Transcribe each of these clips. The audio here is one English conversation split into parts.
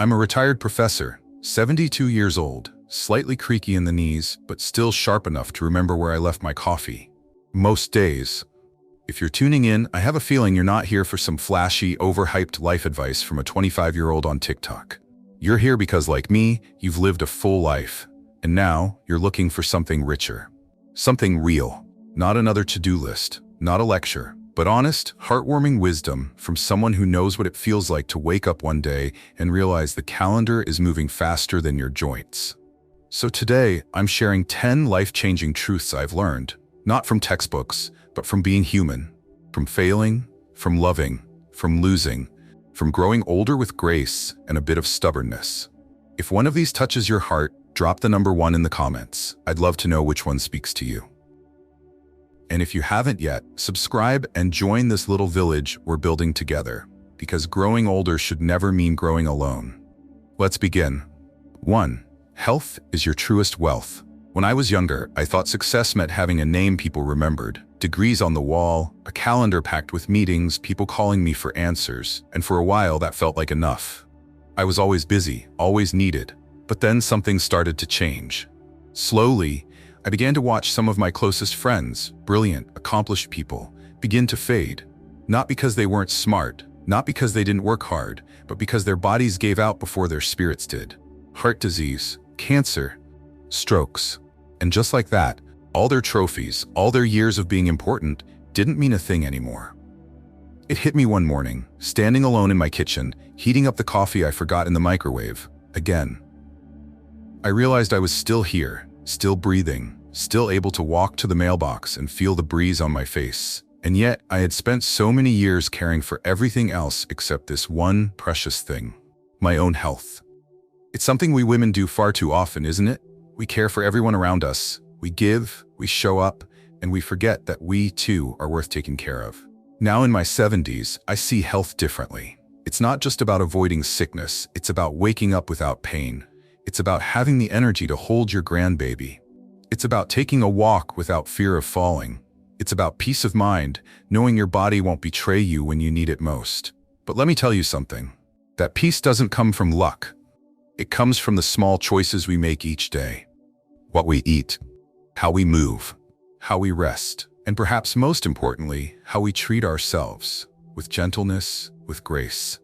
I'm a retired professor, 72 years old, slightly creaky in the knees, but still sharp enough to remember where I left my coffee. Most days. If you're tuning in, I have a feeling you're not here for some flashy, overhyped life advice from a 25-year-old on TikTok. You're here because, like me, you've lived a full life, and now you're looking for something richer. Something real. Not another to-do list, not a lecture, but honest, heartwarming wisdom from someone who knows what it feels like to wake up one day and realize the calendar is moving faster than your joints. So today, I'm sharing 10 life-changing truths I've learned, not from textbooks, but from being human, from failing, from loving, from losing, from growing older with grace and a bit of stubbornness. If one of these touches your heart, drop the number 1 in the comments. I'd love to know which one speaks to you. And if you haven't yet, subscribe and join this little village we're building together, because growing older should never mean growing alone. Let's begin. 1. Health is your truest wealth. When I was younger, I thought success meant having a name people remembered, degrees on the wall, a calendar packed with meetings, people calling me for answers, and for a while that felt like enough. I was always busy, always needed, but then something started to change. Slowly, I began to watch some of my closest friends, brilliant, accomplished people, begin to fade. Not because they weren't smart, not because they didn't work hard, but because their bodies gave out before their spirits did. Heart disease, cancer, strokes. And just like that, all their trophies, all their years of being important, didn't mean a thing anymore. It hit me one morning, standing alone in my kitchen, heating up the coffee I forgot in the microwave, again. I realized I was still here, still breathing, still able to walk to the mailbox and feel the breeze on my face. And yet, I had spent so many years caring for everything else except this one precious thing, my own health. It's something we women do far too often, isn't it? We care for everyone around us, we give, we show up, and we forget that we too are worth taking care of. Now in my 70s, I see health differently. It's not just about avoiding sickness, it's about waking up without pain. It's about having the energy to hold your grandbaby. It's about taking a walk without fear of falling. It's about peace of mind, knowing your body won't betray you when you need it most. But let me tell you something. That peace doesn't come from luck. It comes from the small choices we make each day. What we eat, how we move, how we rest, and perhaps most importantly, how we treat ourselves, with gentleness, with grace.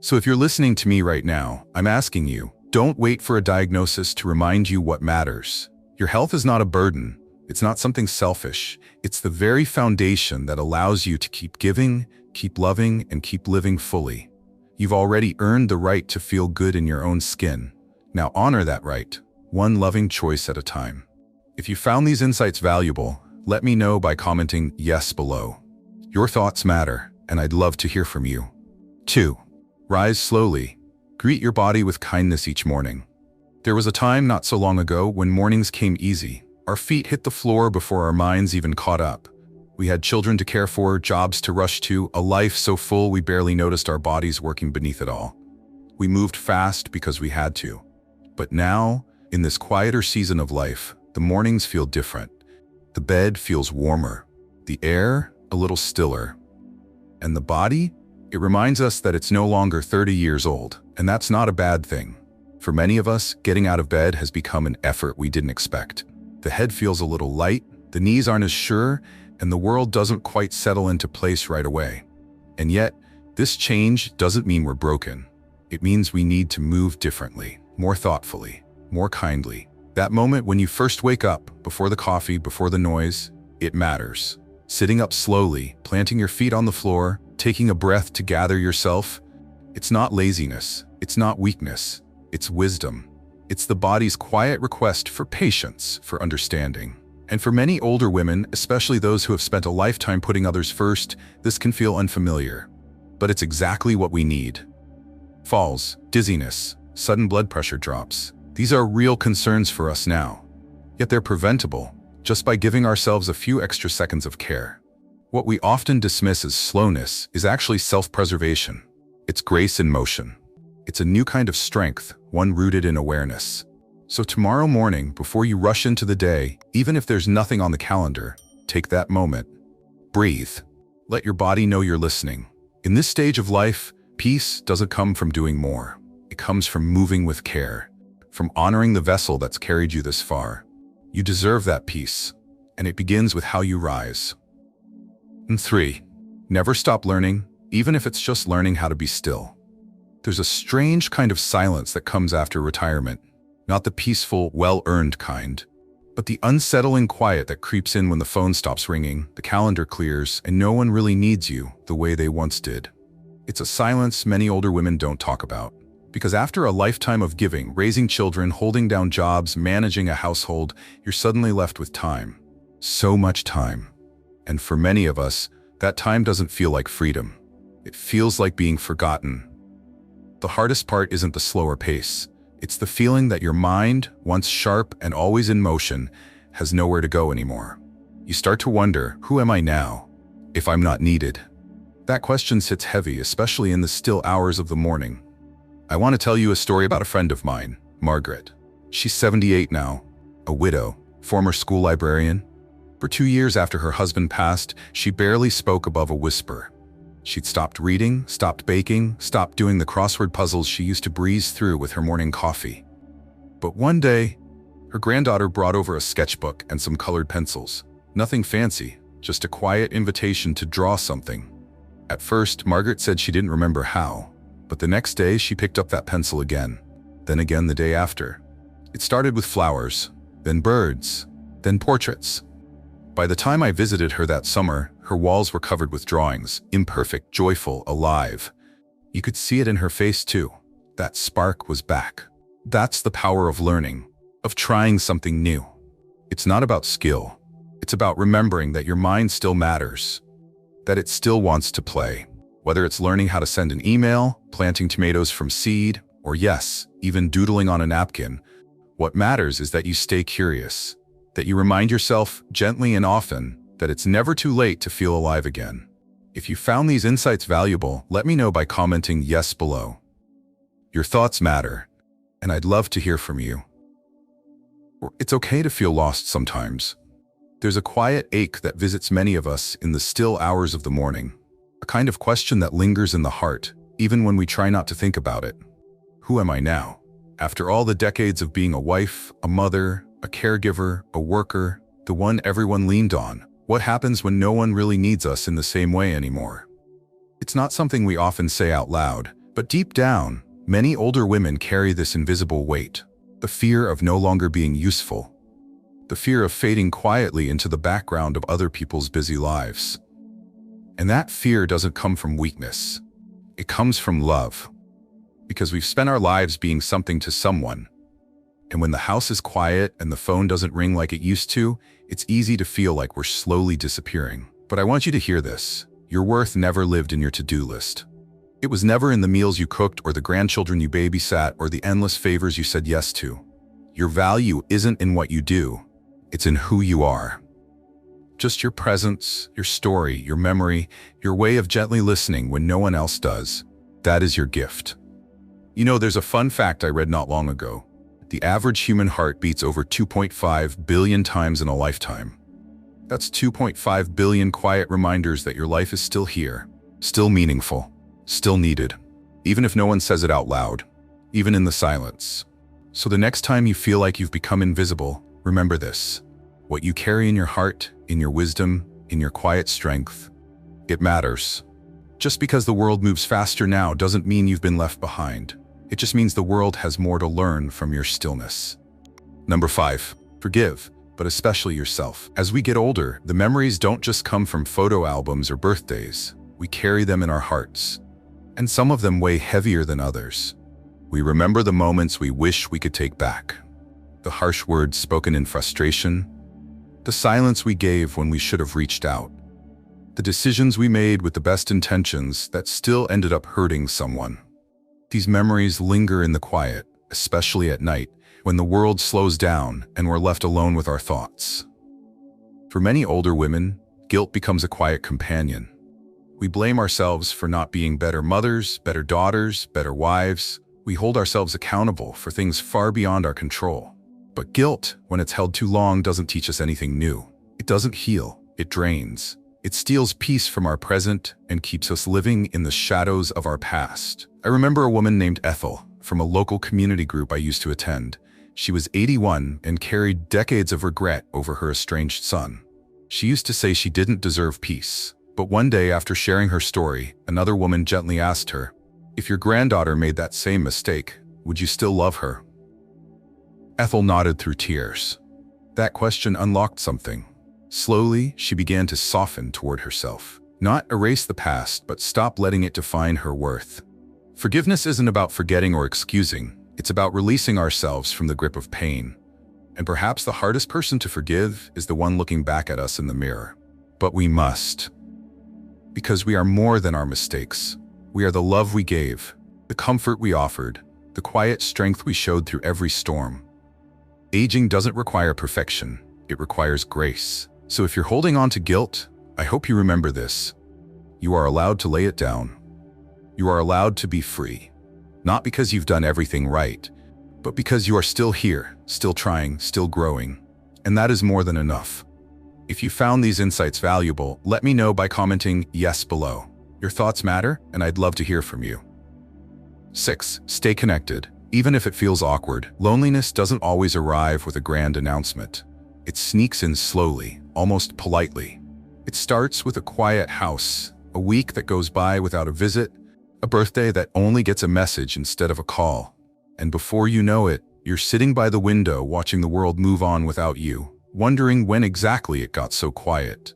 So if you're listening to me right now, I'm asking you, don't wait for a diagnosis to remind you what matters. Your health is not a burden. It's not something selfish. It's the very foundation that allows you to keep giving, keep loving, and keep living fully. You've already earned the right to feel good in your own skin. Now honor that right, one loving choice at a time. If you found these insights valuable, let me know by commenting yes below. Your thoughts matter, and I'd love to hear from you. 2. Rise slowly. Greet your body with kindness each morning. There was a time not so long ago when mornings came easy. Our feet hit the floor before our minds even caught up. We had children to care for, jobs to rush to, a life so full we barely noticed our bodies working beneath it all. We moved fast because we had to. But now, in this quieter season of life, the mornings feel different. The bed feels warmer, the air a little stiller. And the body? It reminds us that it's no longer 30 years old, and that's not a bad thing. For many of us, getting out of bed has become an effort we didn't expect. The head feels a little light, the knees aren't as sure, and the world doesn't quite settle into place right away. And yet, this change doesn't mean we're broken. It means we need to move differently, more thoughtfully, more kindly. That moment when you first wake up, before the coffee, before the noise, it matters. Sitting up slowly, planting your feet on the floor, taking a breath to gather yourself, it's not laziness, it's not weakness, it's wisdom. It's the body's quiet request for patience, for understanding. And for many older women, especially those who have spent a lifetime putting others first, this can feel unfamiliar. But it's exactly what we need. Falls, dizziness, sudden blood pressure drops. These are real concerns for us now. Yet they're preventable, just by giving ourselves a few extra seconds of care. What we often dismiss as slowness is actually self-preservation. It's grace in motion. It's a new kind of strength, one rooted in awareness. So tomorrow morning, before you rush into the day, even if there's nothing on the calendar, take that moment. Breathe. Let your body know you're listening. In this stage of life, peace doesn't come from doing more. It comes from moving with care, from honoring the vessel that's carried you this far. You deserve that peace, and it begins with how you rise. And 3, never stop learning, even if it's just learning how to be still. There's a strange kind of silence that comes after retirement, not the peaceful, well-earned kind, but the unsettling quiet that creeps in when the phone stops ringing, the calendar clears, and no one really needs you the way they once did. It's a silence many older women don't talk about. Because after a lifetime of giving, raising children, holding down jobs, managing a household, you're suddenly left with time. So much time. And for many of us, that time doesn't feel like freedom. It feels like being forgotten. The hardest part isn't the slower pace. It's the feeling that your mind, once sharp and always in motion, has nowhere to go anymore. You start to wonder, who am I now, if I'm not needed? That question sits heavy, especially in the still hours of the morning. I want to tell you a story about a friend of mine, Margaret. She's 78 now, a widow, former school librarian. For 2 years after her husband passed, she barely spoke above a whisper. She'd stopped reading, stopped baking, stopped doing the crossword puzzles she used to breeze through with her morning coffee. But one day, her granddaughter brought over a sketchbook and some colored pencils. Nothing fancy, just a quiet invitation to draw something. At first, Margaret said she didn't remember how, but the next day she picked up that pencil again, then again the day after. It started with flowers, then birds, then portraits. By the time I visited her that summer, her walls were covered with drawings, imperfect, joyful, alive. You could see it in her face too. That spark was back. That's the power of learning, of trying something new. It's not about skill. It's about remembering that your mind still matters, that it still wants to play. Whether it's learning how to send an email, planting tomatoes from seed, or yes, even doodling on a napkin, what matters is that you stay curious, that you remind yourself gently and often that it's never too late to feel alive again. If you found these insights valuable, let me know by commenting yes below. Your thoughts matter, and I'd love to hear from you. It's okay to feel lost sometimes. There's a quiet ache that visits many of us in the still hours of the morning. A kind of question that lingers in the heart, even when we try not to think about it. Who am I now? After all the decades of being a wife, a mother, a caregiver, a worker, the one everyone leaned on, what happens when no one really needs us in the same way anymore? It's not something we often say out loud, but deep down, many older women carry this invisible weight, the fear of no longer being useful, the fear of fading quietly into the background of other people's busy lives. And that fear doesn't come from weakness. It comes from love. Because we've spent our lives being something to someone. And when the house is quiet and the phone doesn't ring like it used to, it's easy to feel like we're slowly disappearing. But I want you to hear this. Your worth never lived in your to-do list. It was never in the meals you cooked or the grandchildren you babysat or the endless favors you said yes to. Your value isn't in what you do. It's in who you are. Just your presence, your story, your memory, your way of gently listening when no one else does. That is your gift. You know, there's a fun fact I read not long ago. The average human heart beats over 2.5 billion times in a lifetime. That's 2.5 billion quiet reminders that your life is still here, still meaningful, still needed, even if no one says it out loud, even in the silence. So the next time you feel like you've become invisible, remember this. What you carry in your heart, in your wisdom, in your quiet strength, it matters. Just because the world moves faster now doesn't mean you've been left behind. It just means the world has more to learn from your stillness. Number 5, forgive, but especially yourself. As we get older, the memories don't just come from photo albums or birthdays. We carry them in our hearts. And some of them weigh heavier than others. We remember the moments we wish we could take back. The harsh words spoken in frustration. The silence we gave when we should have reached out. The decisions we made with the best intentions that still ended up hurting someone. These memories linger in the quiet, especially at night, when the world slows down and we're left alone with our thoughts. For many older women, guilt becomes a quiet companion. We blame ourselves for not being better mothers, better daughters, better wives. We hold ourselves accountable for things far beyond our control. But guilt, when it's held too long, doesn't teach us anything new. It doesn't heal, it drains. It steals peace from our present and keeps us living in the shadows of our past. I remember a woman named Ethel, from a local community group I used to attend. She was 81 and carried decades of regret over her estranged son. She used to say she didn't deserve peace. But one day after sharing her story, another woman gently asked her, "If your granddaughter made that same mistake, would you still love her?" Ethel nodded through tears. That question unlocked something. Slowly, she began to soften toward herself. Not erase the past, but stop letting it define her worth. Forgiveness isn't about forgetting or excusing. It's about releasing ourselves from the grip of pain. And perhaps the hardest person to forgive is the one looking back at us in the mirror. But we must. Because we are more than our mistakes. We are the love we gave, the comfort we offered, the quiet strength we showed through every storm. Aging doesn't require perfection. It requires grace. So if you're holding on to guilt, I hope you remember this. You are allowed to lay it down. You are allowed to be free. Not because you've done everything right, but because you are still here, still trying, still growing. And that is more than enough. If you found these insights valuable, let me know by commenting yes below. Your thoughts matter, and I'd love to hear from you. 6. Stay connected. Even if it feels awkward, loneliness doesn't always arrive with a grand announcement. It sneaks in slowly, almost politely. It starts with a quiet house, a week that goes by without a visit, a birthday that only gets a message instead of a call. And before you know it, you're sitting by the window watching the world move on without you, wondering when exactly it got so quiet.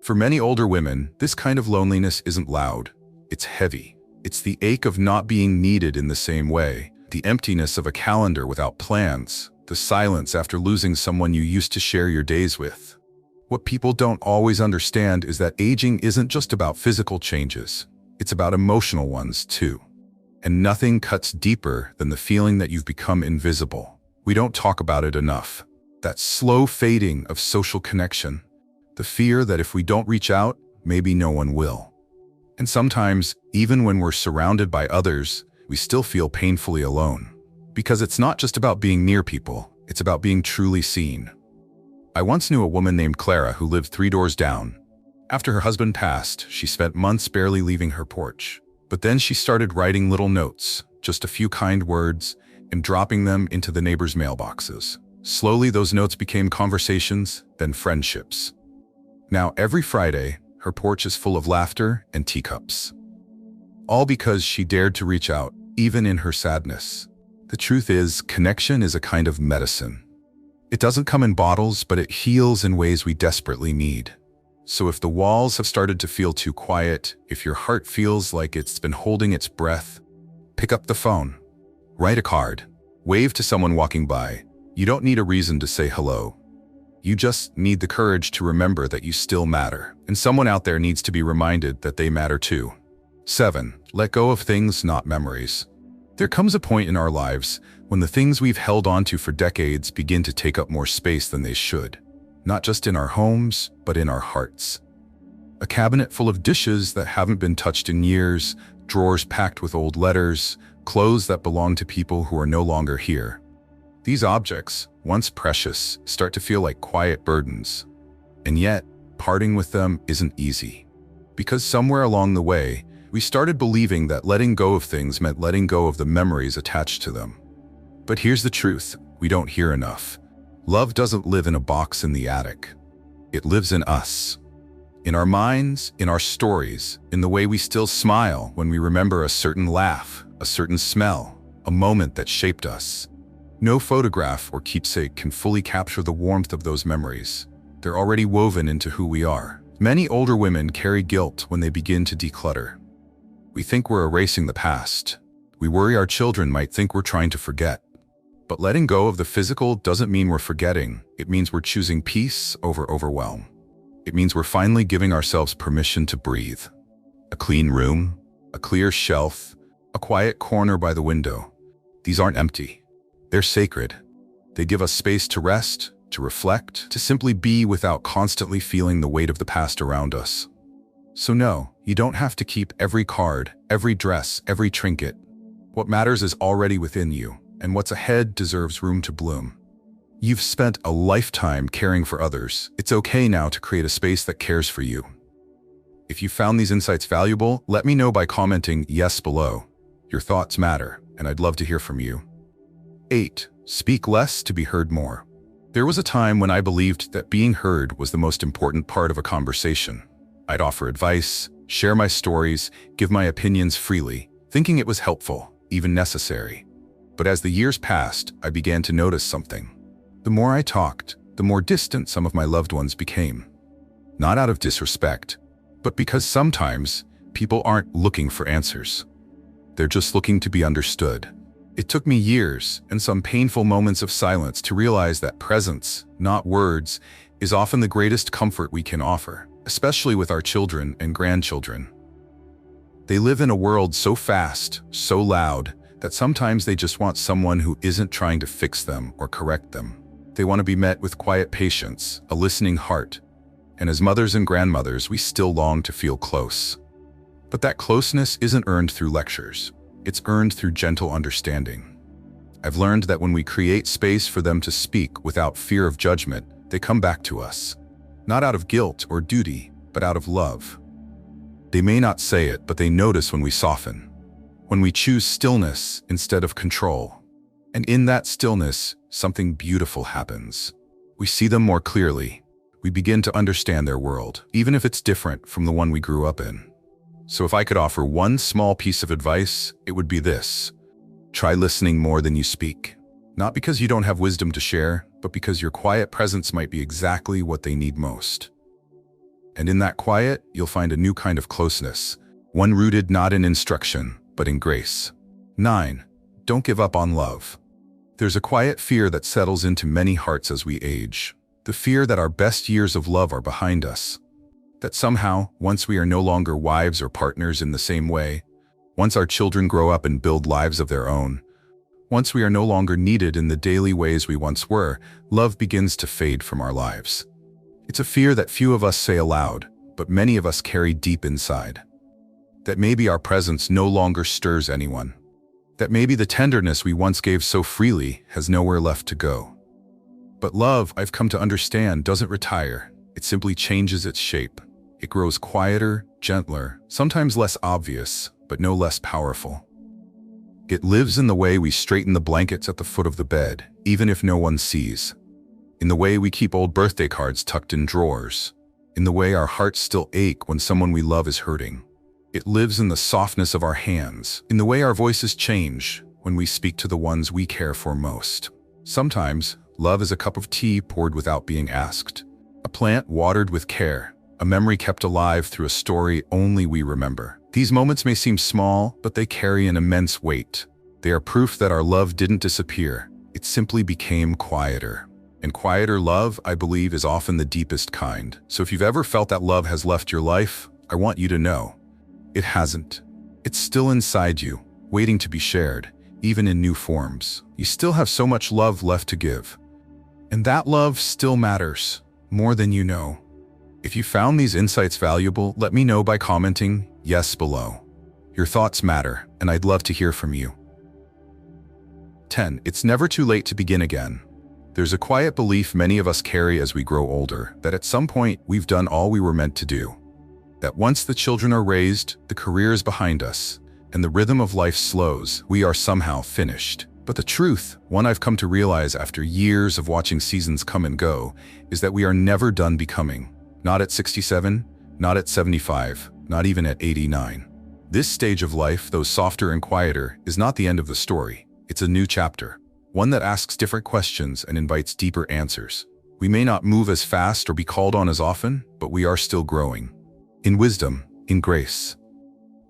For many older women, this kind of loneliness isn't loud. It's heavy. It's the ache of not being needed in the same way, the emptiness of a calendar without plans, the silence after losing someone you used to share your days with. What people don't always understand is that aging isn't just about physical changes. It's about emotional ones too. And nothing cuts deeper than the feeling that you've become invisible. We don't talk about it enough. That slow fading of social connection. The fear that if we don't reach out, maybe no one will. And sometimes, even when we're surrounded by others, we still feel painfully alone. Because it's not just about being near people, it's about being truly seen. I once knew a woman named Clara who lived 3 doors down. After her husband passed, she spent months barely leaving her porch. But then she started writing little notes, just a few kind words, and dropping them into the neighbors' mailboxes. Slowly, those notes became conversations, then friendships. Now, every Friday, her porch is full of laughter and teacups. All because she dared to reach out, even in her sadness. The truth is, connection is a kind of medicine. It doesn't come in bottles, but it heals in ways we desperately need. So if the walls have started to feel too quiet, if your heart feels like it's been holding its breath, pick up the phone. Write a card. Wave to someone walking by. You don't need a reason to say hello. You just need the courage to remember that you still matter. And someone out there needs to be reminded that they matter too. 7. Let go of things, not memories. There comes a point in our lives when the things we've held onto for decades begin to take up more space than they should. Not just in our homes, but in our hearts. A cabinet full of dishes that haven't been touched in years, drawers packed with old letters, clothes that belong to people who are no longer here. These objects, once precious, start to feel like quiet burdens. And yet, parting with them isn't easy. Because somewhere along the way, we started believing that letting go of things meant letting go of the memories attached to them. But here's the truth we don't hear enough. Love doesn't live in a box in the attic. It lives in us. In our minds, in our stories, in the way we still smile when we remember a certain laugh, a certain smell, a moment that shaped us. No photograph or keepsake can fully capture the warmth of those memories. They're already woven into who we are. Many older women carry guilt when they begin to declutter. We think we're erasing the past. We worry our children might think we're trying to forget. But letting go of the physical doesn't mean we're forgetting. It means we're choosing peace over overwhelm. It means we're finally giving ourselves permission to breathe. A clean room, a clear shelf, a quiet corner by the window. These aren't empty. They're sacred. They give us space to rest, to reflect, to simply be without constantly feeling the weight of the past around us. So no, you don't have to keep every card, every dress, every trinket. What matters is already within you, and what's ahead deserves room to bloom. You've spent a lifetime caring for others. It's okay now to create a space that cares for you. If you found these insights valuable, let me know by commenting yes below. Your thoughts matter, and I'd love to hear from you. 8. Speak less to be heard more. There was a time when I believed that being heard was the most important part of a conversation. I'd offer advice, share my stories, give my opinions freely, thinking it was helpful, even necessary. But as the years passed, I began to notice something. The more I talked, the more distant some of my loved ones became. Not out of disrespect, but because sometimes people aren't looking for answers. They're just looking to be understood. It took me years and some painful moments of silence to realize that presence, not words, is often the greatest comfort we can offer, especially with our children and grandchildren. They live in a world so fast, so loud, that sometimes they just want someone who isn't trying to fix them or correct them. They want to be met with quiet patience, a listening heart. And as mothers and grandmothers, we still long to feel close. But that closeness isn't earned through lectures. It's earned through gentle understanding. I've learned that when we create space for them to speak without fear of judgment, they come back to us. Not out of guilt or duty, but out of love. They may not say it, but they notice when we soften. When we choose stillness instead of control. And in that stillness, something beautiful happens. We see them more clearly. We begin to understand their world, even if it's different from the one we grew up in. So if I could offer one small piece of advice, it would be this. Try listening more than you speak. Not because you don't have wisdom to share, but because your quiet presence might be exactly what they need most. And in that quiet, you'll find a new kind of closeness, one rooted not in instruction, but in grace. 9. Don't give up on love. There's a quiet fear that settles into many hearts as we age. The fear that our best years of love are behind us. That somehow, once we are no longer wives or partners in the same way, once our children grow up and build lives of their own, once we are no longer needed in the daily ways we once were, love begins to fade from our lives. It's a fear that few of us say aloud, but many of us carry deep inside. That maybe our presence no longer stirs anyone. That maybe the tenderness we once gave so freely has nowhere left to go. But love, I've come to understand, doesn't retire. It simply changes its shape. It grows quieter, gentler, sometimes less obvious, but no less powerful. It lives in the way we straighten the blankets at the foot of the bed, even if no one sees. In the way we keep old birthday cards tucked in drawers. In the way our hearts still ache when someone we love is hurting. It lives in the softness of our hands, in the way our voices change when we speak to the ones we care for most. Sometimes, love is a cup of tea poured without being asked. A plant watered with care. A memory kept alive through a story only we remember. These moments may seem small, but they carry an immense weight. They are proof that our love didn't disappear. It simply became quieter. And quieter love, I believe, is often the deepest kind. So if you've ever felt that love has left your life, I want you to know, it hasn't. It's still inside you, waiting to be shared, even in new forms. You still have so much love left to give. And that love still matters, more than you know. If you found these insights valuable, let me know by commenting yes below. Your thoughts matter, and I'd love to hear from you. 10. It's never too late to begin again. There's a quiet belief many of us carry as we grow older, that at some point we've done all we were meant to do. That once the children are raised, the career is behind us, and the rhythm of life slows, we are somehow finished. But the truth, one I've come to realize after years of watching seasons come and go, is that we are never done becoming. Not at 67, not at 75, not even at 89. This stage of life, though softer and quieter, is not the end of the story. It's a new chapter, one that asks different questions and invites deeper answers. We may not move as fast or be called on as often, but we are still growing. In wisdom, in grace.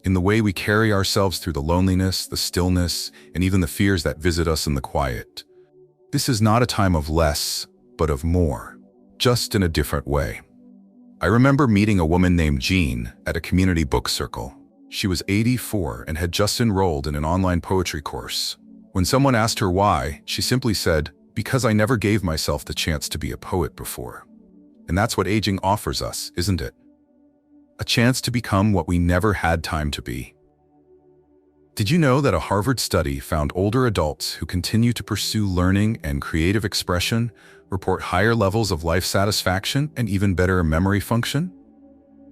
In the way we carry ourselves through the loneliness, the stillness, and even the fears that visit us in the quiet. This is not a time of less, but of more, just in a different way. I remember meeting a woman named Jean at a community book circle. She was 84 and had just enrolled in an online poetry course. When someone asked her why, she simply said, "Because I never gave myself the chance to be a poet before." And that's what aging offers us, isn't it? A chance to become what we never had time to be. Did you know that a Harvard study found older adults who continue to pursue learning and creative expression report higher levels of life satisfaction and even better memory function?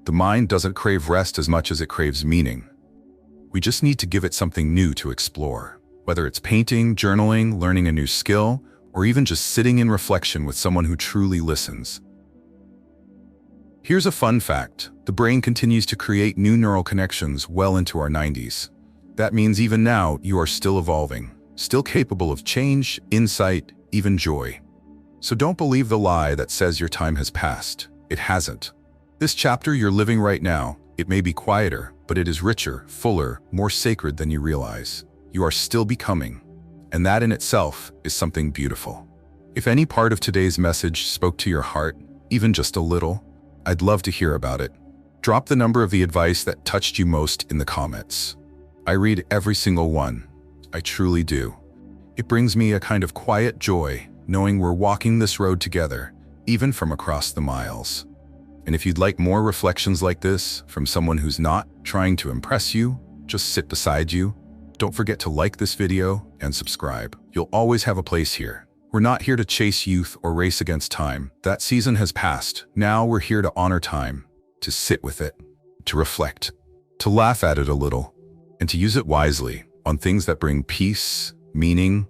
The mind doesn't crave rest as much as it craves meaning. We just need to give it something new to explore. Whether it's painting, journaling, learning a new skill, or even just sitting in reflection with someone who truly listens. Here's a fun fact. The brain continues to create new neural connections well into our 90s. That means even now, you are still evolving, still capable of change, insight, even joy. So don't believe the lie that says your time has passed. It hasn't. This chapter you're living right now, it may be quieter, but it is richer, fuller, more sacred than you realize. You are still becoming, and that in itself is something beautiful. If any part of today's message spoke to your heart, even just a little, I'd love to hear about it. Drop the number of the advice that touched you most in the comments. I read every single one. I truly do. It brings me a kind of quiet joy, knowing we're walking this road together, even from across the miles. And if you'd like more reflections like this from someone who's not trying to impress you, just sit beside you, don't forget to like this video and subscribe. You'll always have a place here. We're not here to chase youth or race against time. That season has passed. Now we're here to honor time, to sit with it, to reflect, to laugh at it a little, and to use it wisely on things that bring peace, meaning,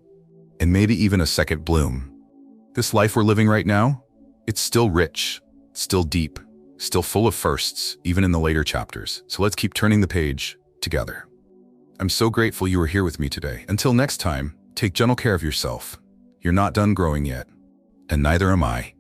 and maybe even a second bloom. This life we're living right now, it's still rich, still deep, still full of firsts, even in the later chapters. So let's keep turning the page together. I'm so grateful you were here with me today. Until next time, take gentle care of yourself. You're not done growing yet, and neither am I.